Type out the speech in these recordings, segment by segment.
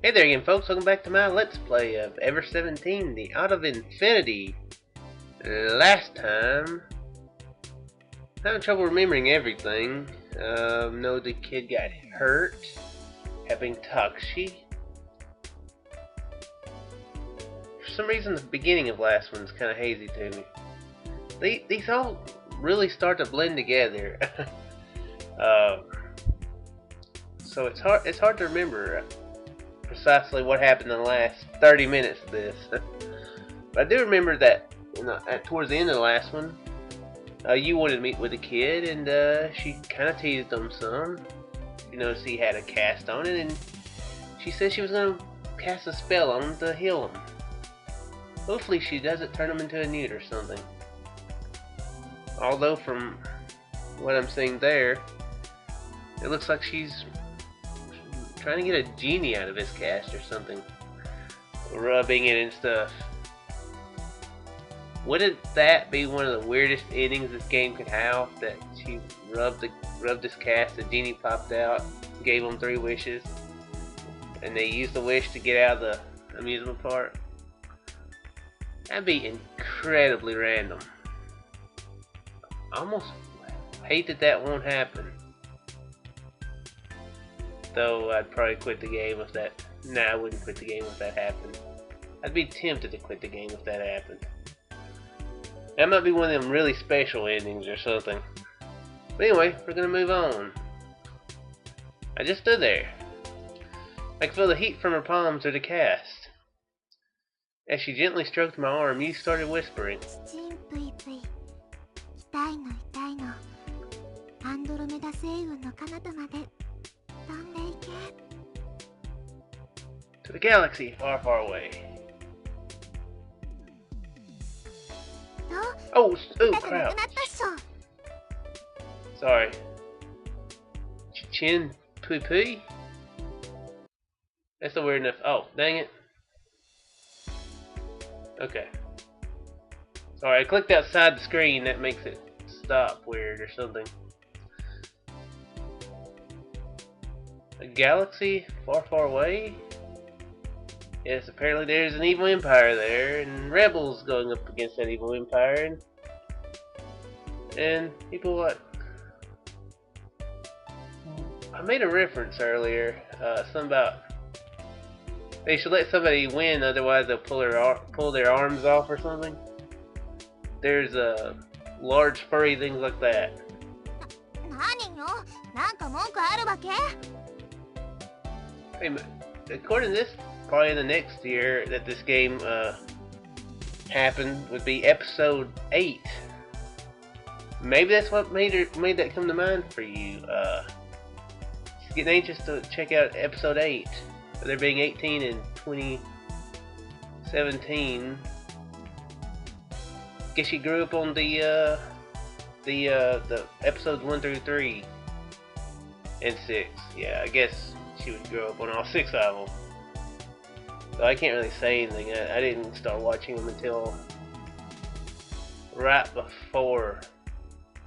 Hey there again, folks. Welcome back to my Let's Play of Ever17, the Out of Infinity. Last time, having trouble remembering everything. Know the kid got hurt, having Takshi. For some reason, the beginning of last one's kind of hazy to me. These all really start to blend together. So it's hard to remember precisely what happened in the last 30 minutes of this. But I do remember that towards the end of the last one, you wanted to meet with the kid, and she kind of teased him some. You noticed he had a cast on it, and she said she was going to cast a spell on him to heal him. Hopefully she doesn't turn him into a newt or something. Although from what I'm seeing there, it looks like she's trying to get a genie out of his cast or something. Rubbing it and stuff. Wouldn't that be one of the weirdest endings this game could have? That she rubbed his cast, the genie popped out, gave him 3 wishes, and they used the wish to get out of the amusement park? That'd be incredibly random. I almost hate that won't happen. Though I'd probably quit the game if that... Nah, I wouldn't quit the game if that happened. I'd be tempted to quit the game if that happened. That might be one of them really special endings or something. But anyway, we're gonna move on. I just stood there. I could feel the heat from her palms through the cast. As she gently stroked my arm, you started whispering. To the galaxy far, far away. Oh, crap. Sorry. Chin poo poo? That's not weird enough. Oh, dang it. Okay. Sorry, I clicked outside the screen. That makes it stop weird or something. A galaxy far, far away? Yes, apparently there's an evil empire there, and rebels going up against that evil empire, and people what? I made a reference earlier, something about they should let somebody win, otherwise they'll pull their arms off or something. There's large furry things like that. Hey, according to this, probably the next year that this game happened would be episode 8. Maybe that's what made that come to mind for you. Just getting anxious to check out episode 8. There being 18 in 2017. Guess she grew up on the episodes 1 through 3 and 6. Yeah, I guess she would grow up on all 6 of them. So I can't really say anything. I didn't start watching them until right before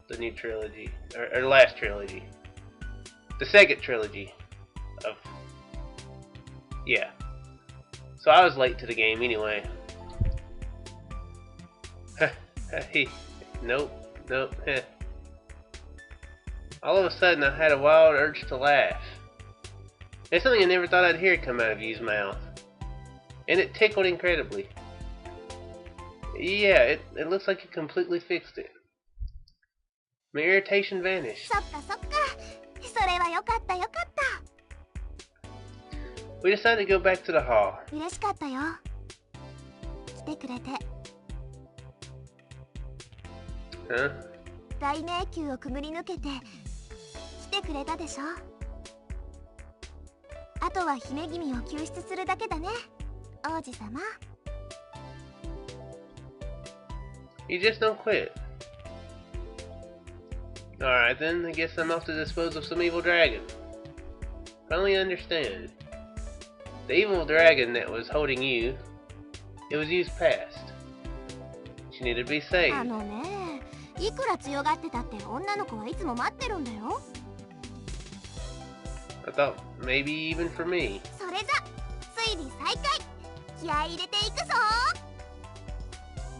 the new trilogy, or last trilogy, the second trilogy of, yeah. So I was late to the game anyway. Nope. All of a sudden I had a wild urge to laugh. It's something I never thought I'd hear come out of Yu's mouth. And it tickled incredibly. Yeah, it looks like you completely fixed it. My irritation vanished. We decided to go back to the hall. Huh? You just don't quit. Alright then, I guess I'm off to dispose of some evil dragon. Finally understand. The evil dragon that was holding you, it was used past. She needed to be saved. I thought maybe even for me.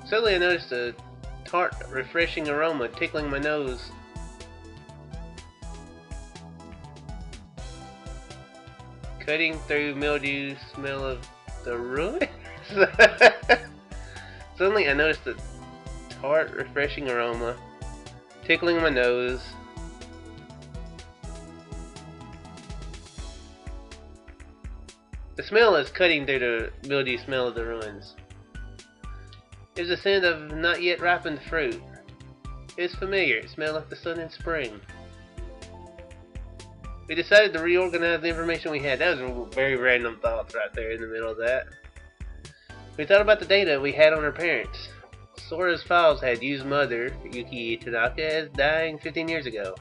Suddenly I noticed a tart, refreshing aroma tickling my nose. Cutting through mildew smell of the ruins? Suddenly I noticed a tart, refreshing aroma tickling my nose. The smell is cutting through the mildew smell of the ruins. It was a scent of not yet ripened fruit. It was familiar. It smelled like the sun in spring. We decided to reorganize the information we had. That was very random thoughts right there in the middle of that. We thought about the data we had on our parents. Sora's files had Yu's mother, Yuki Tanaka, as dying 15 years ago.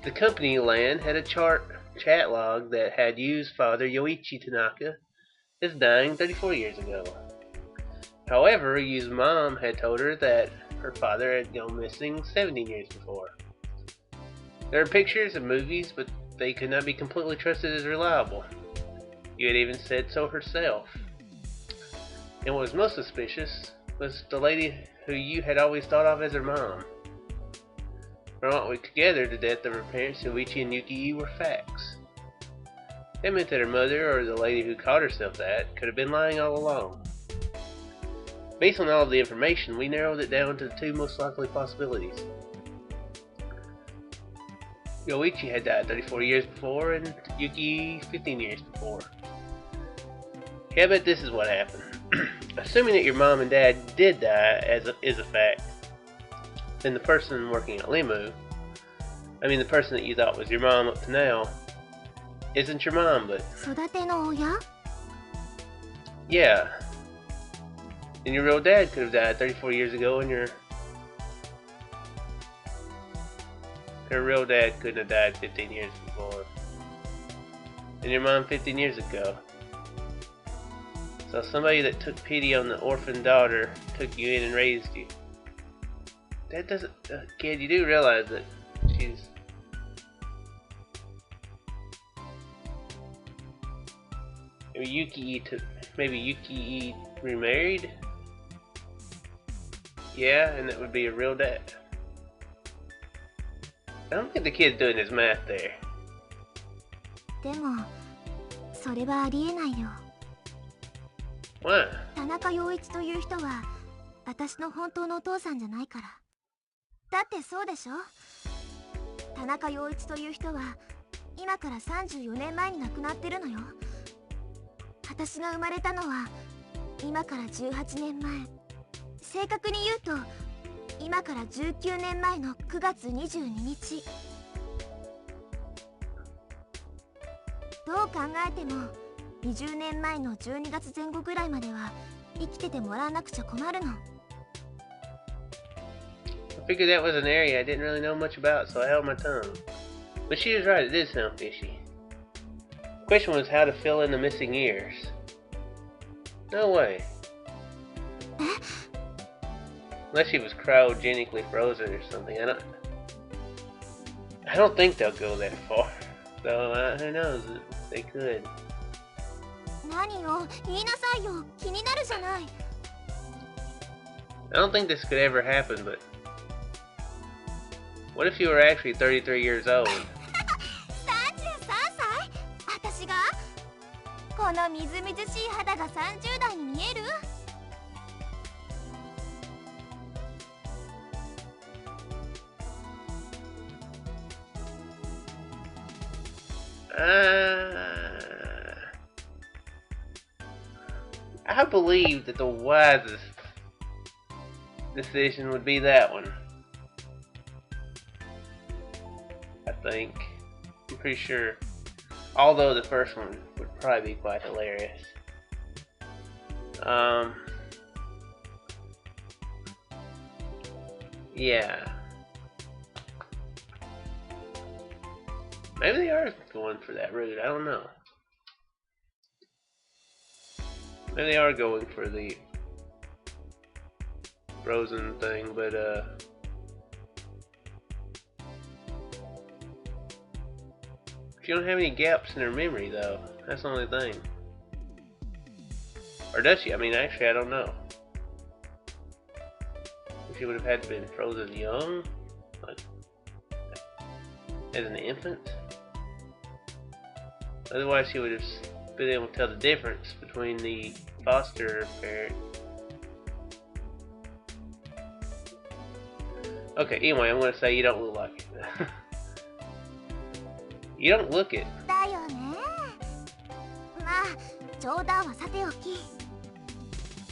The company land had a chat log that had Yu's father, Yoichi Tanaka, as dying 34 years ago. However, Yu's mom had told her that her father had gone missing 17 years before. There are pictures and movies, but they could not be completely trusted as reliable. Yu had even said so herself. And what was most suspicious was the lady who Yu had always thought of as her mom. From what we could gather, the death of her parents, Yoichi and Yuki Yu, were facts. That meant that her mother, or the lady who called herself that, could have been lying all along. Based on all of the information, we narrowed it down to the two most likely possibilities. Yoichi had died 34 years before, and Yuki 15 years before. Yeah, I bet this is what happened. Assuming that your mom and dad did die is a fact, then the person working at LeMU, the person that you thought was your mom up to now, isn't your mom, but... Yeah. And your real dad could have died 34 years ago, and her real dad couldn't have died 15 years before. And your mom 15 years ago. So somebody that took pity on the orphan daughter took you in and raised you. That doesn't... kid, you do realize that she's... Maybe Yuki remarried? Yeah, and that would be a real dad. I don't think the kid's doing his math there. Why? 田中陽一という人は私の本当のお父さんじゃないから。だってそうでしょ。田中陽一という人は今から34年前に亡くなってるのよ。私が生まれたのは今から18年前。正確に言うと今から19年前の9月22日。どう考えても20年前の12月前後ぐらいまでは生きててもらわなくちゃ困るの。I figured that was an area I didn't really know much about, so I held my tongue. But she was right, it did sound fishy. The question was how to fill in the missing years. No way. Unless she was cryogenically frozen or something. I don't think they'll go that far. So who knows? They could. 何よ、言いなさいよ。気になるじゃない。I don't think this could ever happen, but what if you were actually 33 years old? 33歳？私が？このみずみずしい肌が30代に見える？I believe that the wisest decision would be that one. I think. I'm pretty sure. Although the first one would probably be quite hilarious. Yeah. Maybe they are going for that route. I don't know. Maybe they are going for the frozen thing, but she don't have any gaps in her memory though. That's the only thing. Or does she? I mean, actually, I don't know. She would have had to been frozen young, like as an infant. Otherwise, she would have been able to tell the difference between the foster parent. Okay, anyway, I'm going to say you don't look like it. You don't look it. だよね。まあ冗談はさておき、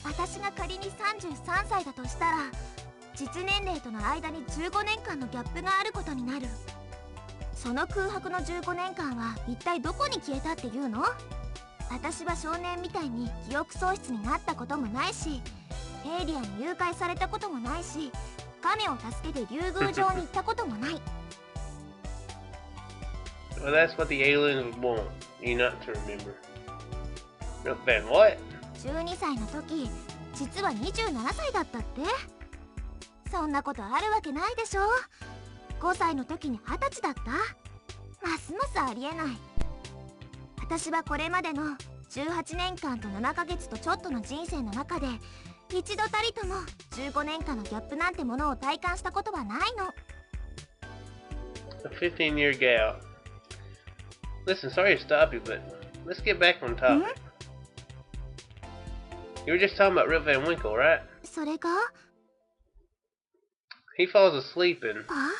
私が仮に33歳だとしたら実年齢との間に15年間のギャップがあることになる。その空白の15年間は一体どこに消えたっていうの？私は少年みたいに記憶喪失になったこともないし、エイリアンに誘拐されたこともないし、亀を助けて竜宮城に行ったこともない。Well, that's what the aliens would want you not to remember. Then what? 12歳の時、実は27歳だったって？そんなことあるわけないでしょ。5歳の時に20歳だった？ますますありえない。私はこれまでの18年間と7ヶ月とちょっとの人生の中で一度たりとも15年間のギャップなんてものを体感したことはないの。A 15-year gal. Listen, sorry to stop you, but let's get back on topic. You were just talking about Rip Van Winkle, right? それが？ He falls asleep and... あ？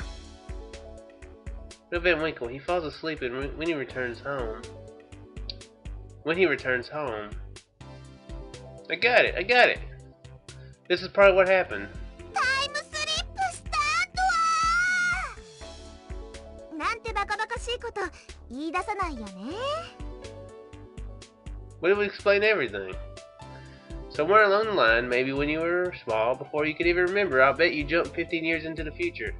Rip Van Winkle, he falls asleep and when he returns home... When he returns home... I got it! This is probably what happened. タイムスリップした後はなんてバカバカしいこと言い出さないよね。 But it would explain everything. Somewhere along the line, maybe when you were small, before you could even remember, I'll bet you jumped 15 years into the future.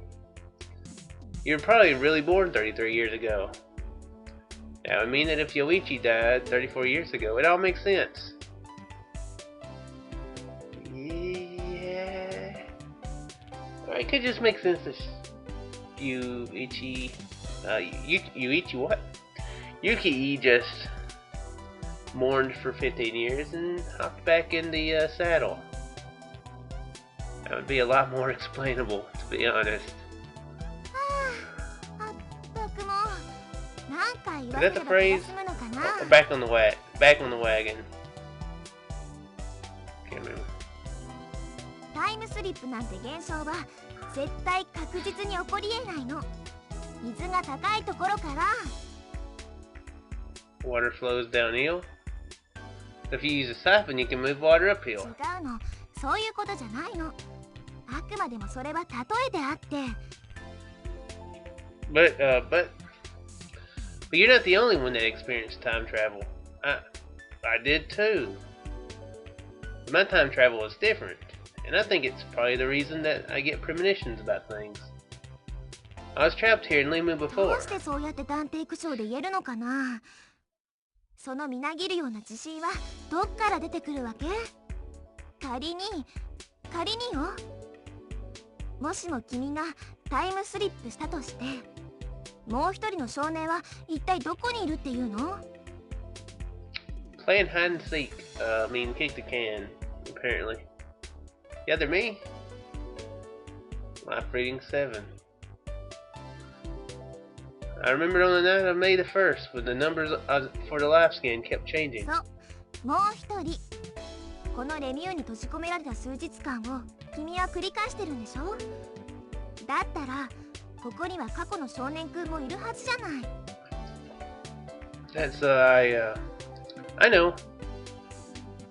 You were probably really born 33 years ago. That would mean that if Yoichi died 34 years ago, it all makes sense. Yeah. It could just make sense that Yuichi what? Yuki just mourned for 15 years and hopped back in the saddle. That would be a lot more explainable, to be honest. Is that the phrase? Or back on the wagon. Can't remember. タイムスリップなんて現象は絶対確実に起こりえないの。水が高いところから。 Water flows downhill. If you use a siphon, you can move water uphill. 違うの、そういうことじゃないの。あくまでもそれは例えであって。But you're not the only one that experienced time travel. I did too. My time travel is different, and I think it's probably the reason that I get premonitions about things. I was trapped here in LeMU ど before. うしてそうやって断定口調で言えるのかな。そのみなぎるような自信はどっから出てくるわけ？仮によ。もしも君がタイムスリップしたとして、もう一人の少年は一体どこにいるっていうの？ Playing hide and seek, kick the can, apparently. The other me? Life reading 7. I remember on the night of May the 1st when the numbers for the life scan kept changing. そう、もう一人。このレミューに閉じ込められた数日間を君は繰り返してるんでしょ？だったらここには過去の少年くんもいるはずじゃない。 That's I know.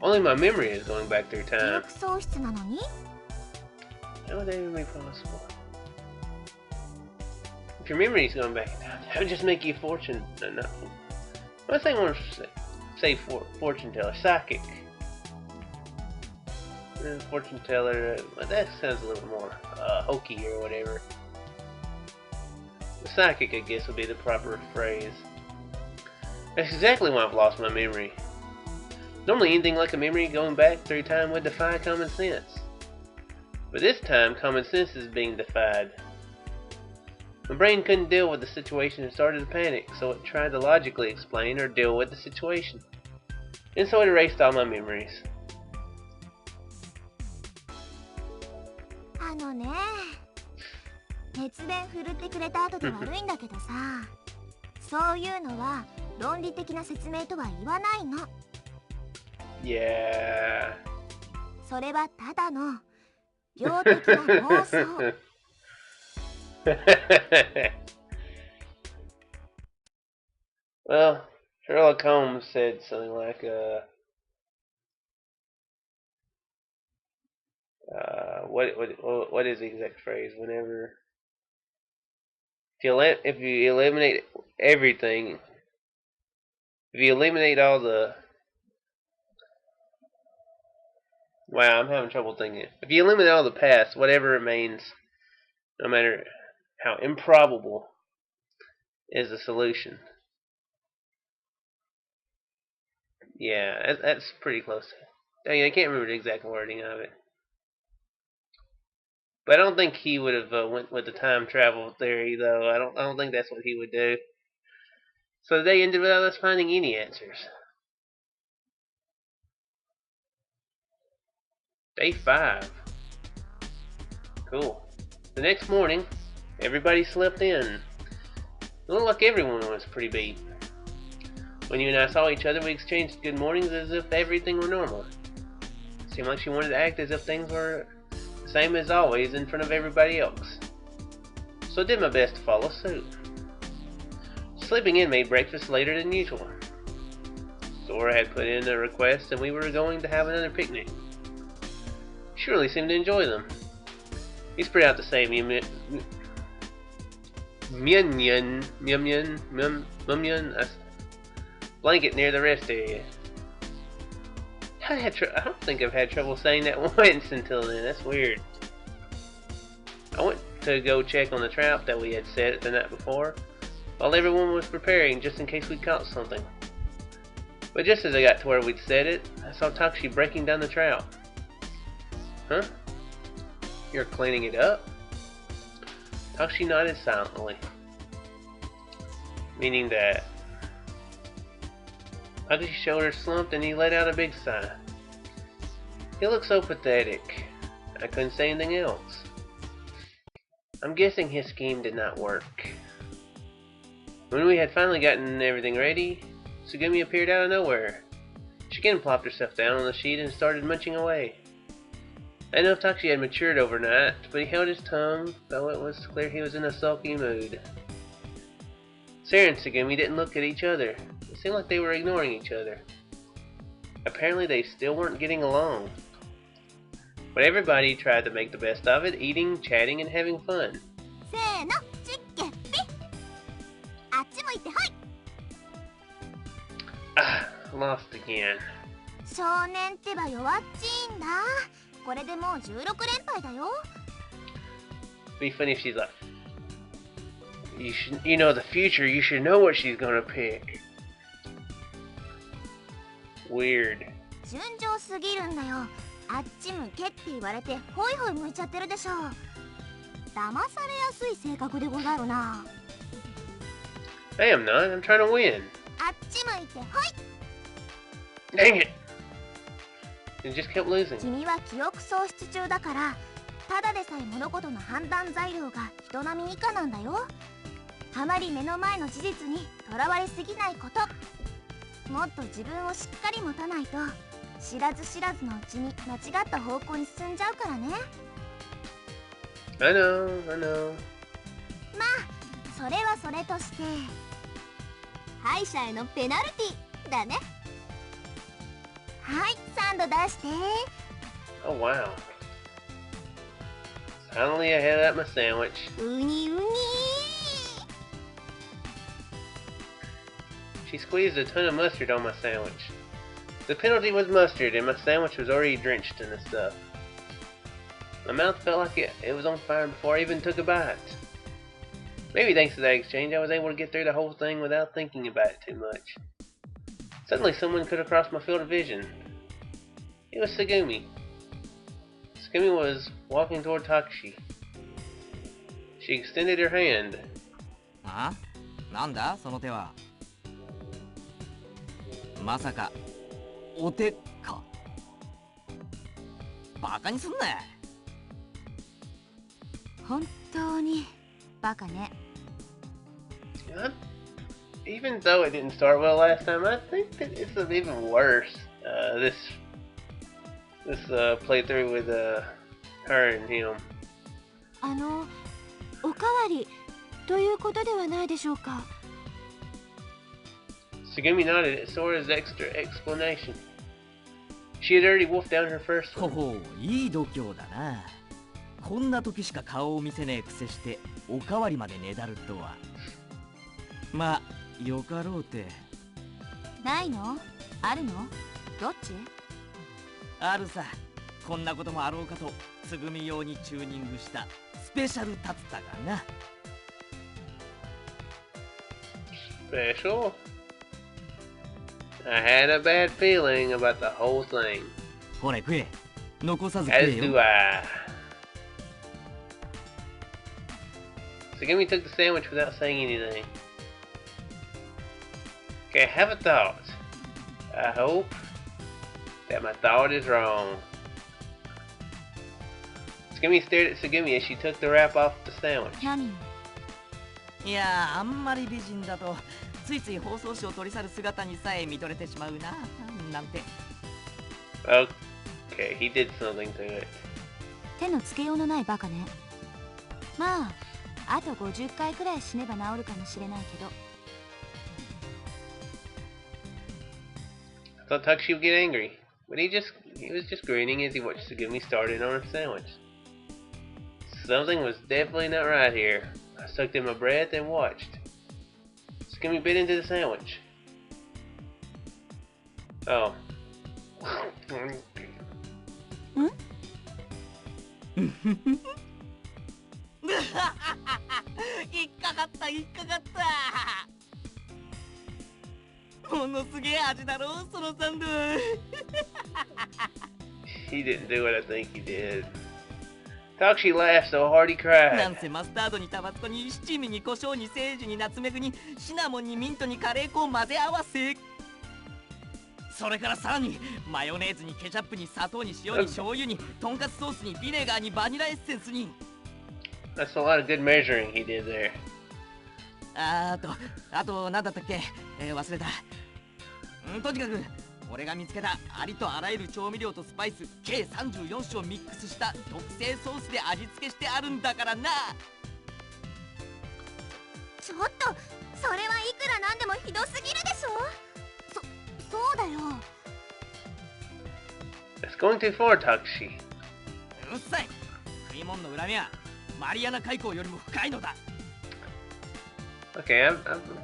Only my memory is going back through 記 time. 憶喪失なのに？ How would that even be possible? If your memory is going back in time, that would just make you a fortune. No. I think I want to say fortune teller, psychic. Fortune teller, that sounds a little more hokey or whatever. The psychic, I guess, would be the proper phrase. That's exactly why I've lost my memory. Normally anything like a memory going back through time would defy common sense. But this time, common sense is being defied. My brain couldn't deal with the situation and started to panic, so it tried to logically explain or deal with the situation. And so it erased all my memories. あのね、熱弁振るってくれた後で悪いんだけどさ、そういうのは論理的な説明とは言わないの。Yeah. それはただの病的な妄想。Well, Sherlock Holmes said something like, what is the exact phrase? Whenever, if you eliminate everything, if you eliminate all the, wow, I'm having trouble thinking. If you eliminate all the past, whatever remains, no matter how improbable, is the solution. Yeah, that's pretty close. I can't remember the exact wording of it. But I don't think he would have went with the time travel theory, though. I don't think that's what he would do. So the day ended without us finding any answers. Day 5. Cool. The next morning, everybody slept in. It looked like everyone was pretty beat. When you and I saw each other, we exchanged good mornings as if everything were normal. It seemed like she wanted to act as if things were the same as always in front of everybody else. So I did my best to follow suit. Sleeping in made breakfast later than usual. Sora had put in a request and we were going to have another picnic. He surely seemed to enjoy them. He spread out the same blanket near the rest area. I don't think I've had trouble saying that once until then. That's weird. I went to go check on the trap that we had set the night before, while everyone was preparing just in case we caught something. But just as I got to where we'd set it, I saw Takeshi breaking down the trap. Huh? You're cleaning it up? Takeshi nodded silently, meaning that Takeshi's shoulders slumped and he let out a big sigh. He looked so pathetic. I couldn't say anything else. I'm guessing his scheme did not work. When we had finally gotten everything ready, Tsugumi appeared out of nowhere. She again plopped herself down on the sheet and started munching away. I didn't know if Takeshi had matured overnight, but he held his tongue, though it was clear he was in a sulky mood. Sarah and Tsugumi didn't look at each other. It seemed like they were ignoring each other. Apparently they still weren't getting along. But everybody tried to make the best of it, eating, chatting, and having fun. Ah, lost again. 少年ってば弱っちいんだ。これでもう16連敗だよ。Be funny if she's like, you know the future, you should know what she's gonna pick. Weird. 順調すぎるんだよ。あっち向けって言われてホイホイ向いちゃってるでしょ。騙されやすい性格でござるな。I am not. I'm trying to win. あっち向いてほい。Dang it! You just kept losing. 君は記憶喪失中だから、ただでさえ物事の判断材料が人並み以下なんだよ。あまり目の前の事実にとらわれすぎないこと。もっと自分をしっかり持たないと、知らず知らずのうちに間違った方向に進んじゃうからね。I know. まあ、それはそれとして、敗者へのペナルティだね。はい、サンド出して。Oh wow. Finally I had at my sandwich. うにうに。She squeezed a ton of mustard on my sandwich. The penalty was mustard, and my sandwich was already drenched in the stuff. My mouth felt like it was on fire before I even took a bite. Maybe thanks to that exchange, I was able to get through the whole thing without thinking about it too much. Suddenly, someone could have crossed my field of vision. It was Tsugumi. Tsugumi was walking toward Takeshi. She extended her hand. あ？なんだその手は。まさかお手か。バカにすんな。本当にバカね。Even though it didn't start well last time, I think that it's even worse. This playthrough with her and him. おかわりということではないでしょうか。Sugumi nodded at Sora's extra explanation. She had already wolfed down her first ほ one. ほう、いい度胸だな。こんな時しか顔を見せねえくせしておかわりまでねだるとは。まあよかろうて。ないの？あるの？どっち？あるさ。こんなこともあろうかとつぐみ用にチューニングしたスペシャルタツタがな。Special? I had a bad feeling about the whole thing. ほれ食え。残さず食 As え do よ。 I. Sugumi took the sandwich without saying anything. Okay, have a thought. I hope that my thought is wrong. Sugumi stared at Sugumi as she took the wrap off the sandwich. 何？いやー、あんまり美人だとついつい包装紙を取り去る姿にさえ見とれてしまうななんて。Okay, he did something to it. 手のつけようのないバカね。まあ、あと50回くらい死ねば治るかもしれないけど。I thought Takushi would get angry, but he was just grinning as he watched Sugumi started on a sandwich. Something was definitely not right here. I sucked in my breath and watched. Sugumi bit into the sandwich. Oh. 引っかかった引っかかった。ものすげえ味だろそのサンド。He didn't do what I think he did. Takushi laughed so hard he cried. なんせマスタードにタバスコに七味に胡椒にセージにナツメグにシナモンにミントにカレー粉を混ぜ合わせ、それからさらにマヨネーズにケチャップに砂糖に塩に醤油にとんかつソースにビネガーにバニラエッセンスに。 That's a lot of good measuring he did there. あと何だったっけ、忘れた。とにかく俺が見つけたありとあらゆる調味料とスパイス計34種をミックスした特製ソースで味付けしてあるんだからな。ちょっと、それはいくらなんでもひどすぎるでしょ。そうだよ。That's going too far, Takushi. うっさい。食い物の恨みはマリアナ海溝よりも深いのだ。 Okay, I'm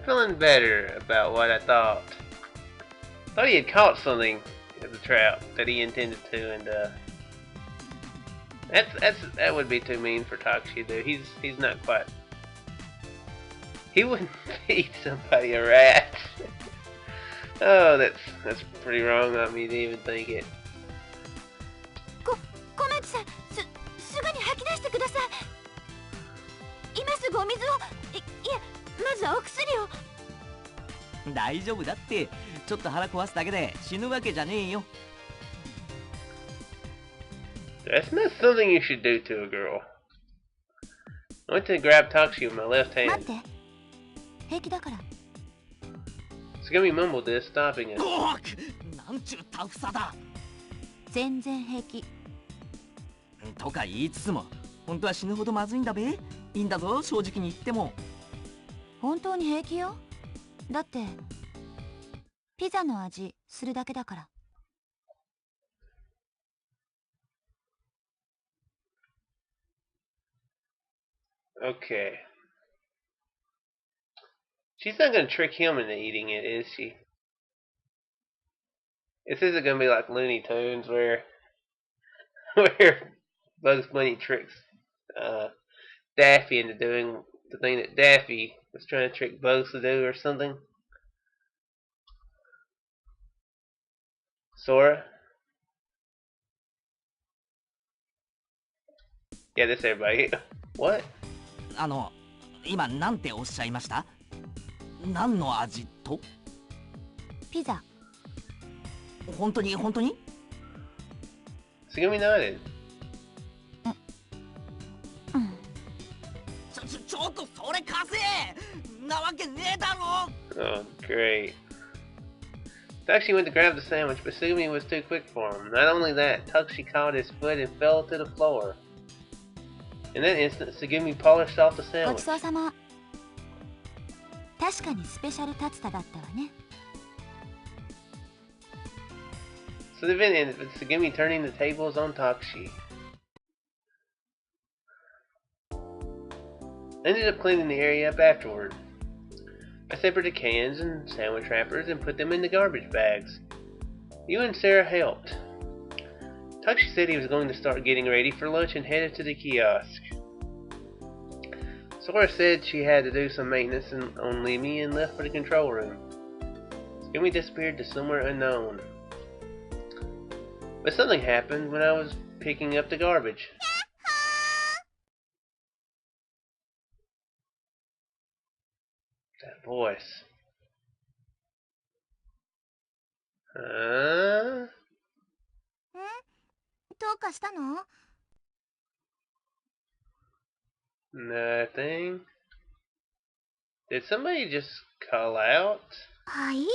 feeling better about what I thought. I thought he had caught something in the trap that he intended to, and that would be too mean for Takushi to do. He's not quite. He wouldn't feed somebody a rat. Oh, that's pretty wrong on me to even think it. コメントさん、すぐに吐き出してください。今すぐお水を、いや、まずはお薬を。大丈夫だって、ちょっと腹壊すだけで死ぬわけじゃねえよ。That's not something you should do to a girl. I went to grab Takushi with my left 待っ hand. て、平気だから。Sugumi mumbled this, stopping us. おっ、なんちゅうタフさだ。全然平気。とか言いつつも、本当は死ぬほどまずいんだべ。いいんだぞ、正直に言っても。本当に平気よ。だってピザの味するだけだから。Okay. She's not gonna trick him into eating it, is she? This isn't gonna be like Looney Tunes where Bugs Bunny tricks Daffy into doing the thing that Daffy was trying to trick Bugs to do or something. Sora? Yeah, this everybody. What? 今なんておっしゃいました？何の味と？ピザ。本当に本当に？ Sugumi nodded. Oh, great. Takushi went to grab the sandwich, but Sugumi was too quick for him. Not only that, Takushi caught his foot and fell to the floor. In that instant, Sugumi polished off the ごち sandwich. そうさま。確かにスペシャルタツタだったわね。 So the event ended with Sugumi turning the tables on Takushi. I ended up cleaning the area up afterward. I separated cans and sandwich wrappers and put them in the garbage bags. You and Sarah helped. Takushi said he was going to start getting ready for lunch and headed to the kiosk. Sora said she had to do some maintenance on LeMU and left for the control room. Sugumi disappeared to somewhere unknown. But something happened when I was picking up the garbage. That voice. Huh? どうかしたの？ Nothing. Did somebody just call out? はい？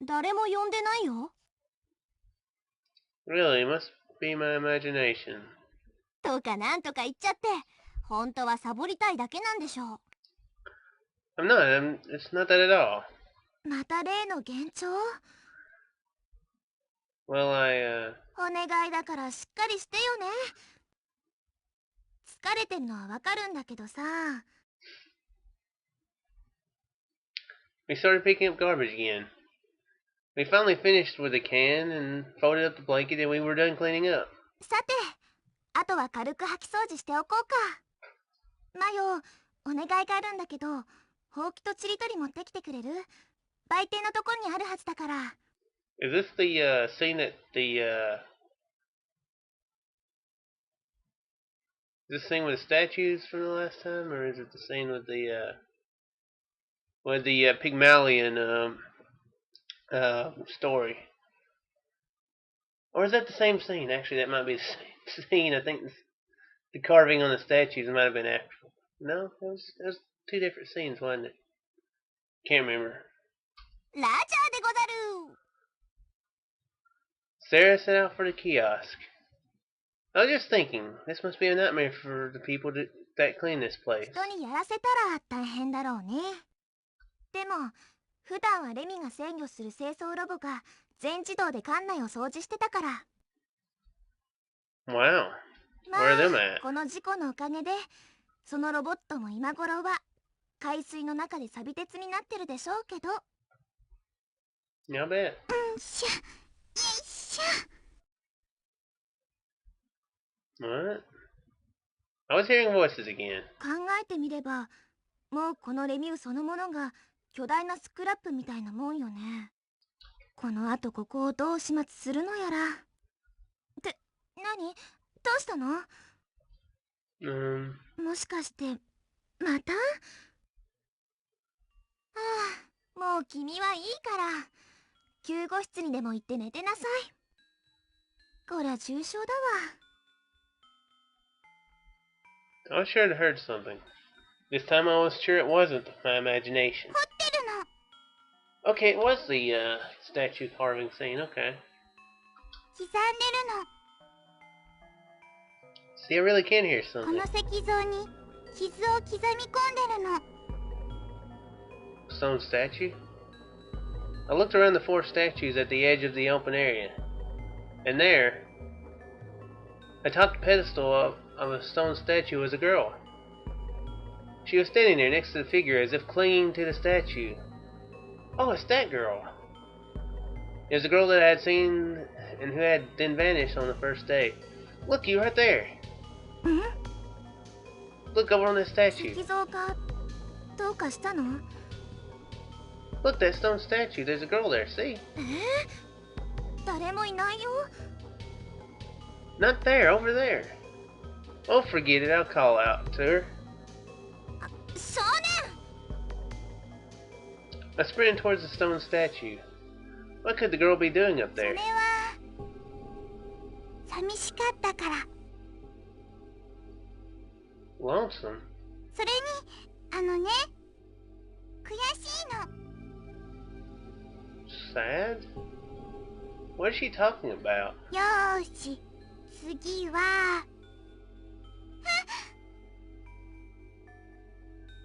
誰も呼んでないよ。 Really, it must be my imagination. とかなんとか言っちゃって、本当はサボりたいだけなんでしょう。 I'm not. It's not that at all. また例の幻聴？ Well, I, お願いだからしっかりしてよね。疲れてんのはわかるんだけどさ。 we started picking up garbage again. We finally finished with the can and folded up the blanket and we were done cleaning up. さて、あとは軽く掃き掃除しておこうか。マヨ、お願いがあるんだけど、ほうきとちりとり持ってきてくれる？売店のところにあるはずだから。 Is this the scene that is this scene with the statues from the last time, or is it the scene with the Pygmalion story? Or is that the same scene? Actually, that might be the same scene. I think the carving on the statues might have been after. No, it was two different scenes, wasn't it? Can't remember. ラジャーでござる。 Sarah set out for the kiosk. I was just thinking, this must be a nightmare for the people that clean this place. 人にやらせたら大変だろうね。でも、普段はレミが制御する清掃ロボが全自動で館内を掃除してたから。 Wow. ま Where are them あ、 at? この事故のおかげで、そのロボットも今頃は海水の中で錆び鉄になってるでしょうけど。 Yeah, I bet. しゃ、よいしょ。 What? I was hearing voices again. 考えてみれば、もうこのレミューそのものが巨大なスクラップみたいなもんよね。この後ここをどう始末するのやら。って何？どうしたの？ もしかしてまた？はあ、もう君はいいから救護室にでも行って寝てなさい。こりゃ重傷だわ。 I was sure to heard something. This time I was sure it wasn't my imagination. 掘ってるの。 Okay, it was the statue carving scene. Okay. 刻んでるの。 See, I really can hear こ something. の石像に傷を刻み込んでるの。 Stone statue? I looked around the four statues at the edge of the open area. And there, atop the pedestal of a stone statue, was a girl. She was standing there next to the figure as if clinging to the statue. Oh, it's that girl. It was the girl that I had seen and who had then vanished on the first day. Look, you right there. ん？ Look over on that statue. 石像がどうかしたの？ Look, that stone statue. There's a girl there. See? 誰もいないよ。 Not there. Over there. Oh, forget it. I'll call out to her. 少年！ I sprinted towards the stone statue. What could the girl be doing up それ there? は寂しかったから。 Lonesome? それにあのね、悔しいの。 Sad? What is she talking about? よーし、次は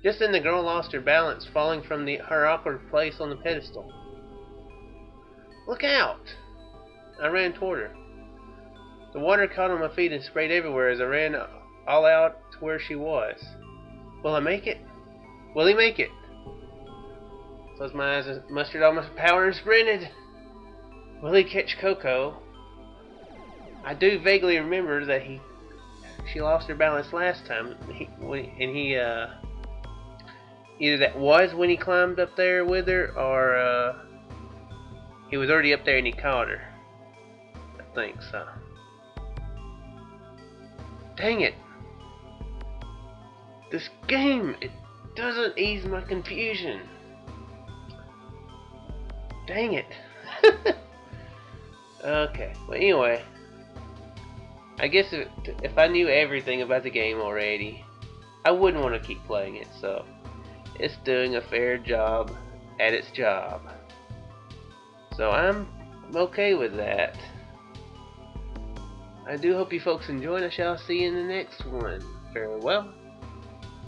Just then the girl lost her balance, falling from her awkward place on the pedestal. Look out! I ran toward her. The water caught on my feet and sprayed everywhere as I ran all out to where she was. Will I make it? Will he make it? Closed my eyes and mustered all my power and sprinted. Will he catch Coco? I do vaguely remember that she lost her balance last time, either that was when he climbed up there with her, or he was already up there and he caught her. I think so. Dang it! This game, it doesn't ease my confusion. Dang it. Okay, well anyway, I guess if I knew everything about the game already, I wouldn't want to keep playing it, so it's doing a fair job at its job. So I'm okay with that. I do hope you folks enjoyed. I shall see you in the next one. Farewell.